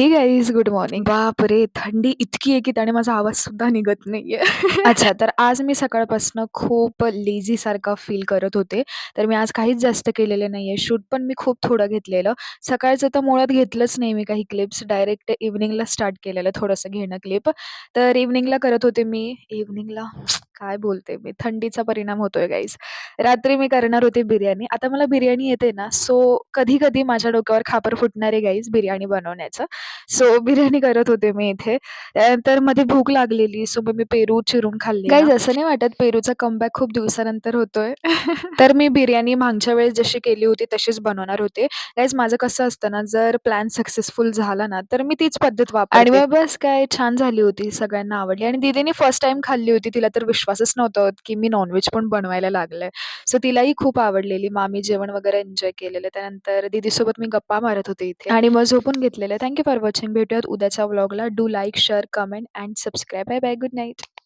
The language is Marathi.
हे गाईज गुड मॉर्निंग. बापरे! थंडी इतकी आहे, की त्याने माझा आवाज सुद्धा निघत नाहीये. अच्छा, तर आज मी सकाळपासनं खूप लेझीसारखा फील करत होते. तर मी आज काहीच जास्त केलेलं नाहीये. शूट पण मी खूप थोडं घेतलेलं. सकाळचं तर मुळात घेतलंच नाही मी काही क्लिप्स. डायरेक्ट इव्हनिंगला स्टार्ट केलेलं थोडंसं घेणं क्लिप. तर इव्हनिंगला करत होते मी इव्हनिंगला काय बोलते मी, थंडीचा परिणाम होतोय गाईज. रात्री मी करणार होते बिर्याणी. आता मला बिर्याणी येते ना, सो कधी-कधी माझ्या डोक्यावर खापर फुटणार आहे गाईज बिर्याणी बनवण्याचं. सो बिर्याणी करत होते मी इथे. त्यानंतर मध्ये भूक लागलेली, सो मग मी पेरू चिरून खाल्ले गाईज. असं नाही वाटत पेरूचा कमबॅक खूप दिवसानंतर होतोय. तर मी बिर्याणी मागच्या वेळेस जशी केली होती तशीच बनवणार होते. गाईज माझं कसं असतं ना, जर प्लॅन सक्सेसफुल झाला ना, तर मी तीच पद्धत वापरते. आणि मग बस काय छान झाली होती, सगळ्यांना आवडली आणि दीदीने फर्स्ट टाईम खाल्ली होती. तिला तर विश्वासच नव्हता होत, की मी नॉन पण बनवायला लागले. सो तिलाही खूप आवडलेली. मग आम्ही जेवण वगैरे एन्जॉय केलेलं. त्यानंतर दीदीसोबत मी गप्पा मारत होते इथे आणि मग झोपून घेतलेलं. Thank for watching. भेटूयात उद्याच्या व्लॉगला. Do like, share, comment and subscribe. Bye bye. Good night.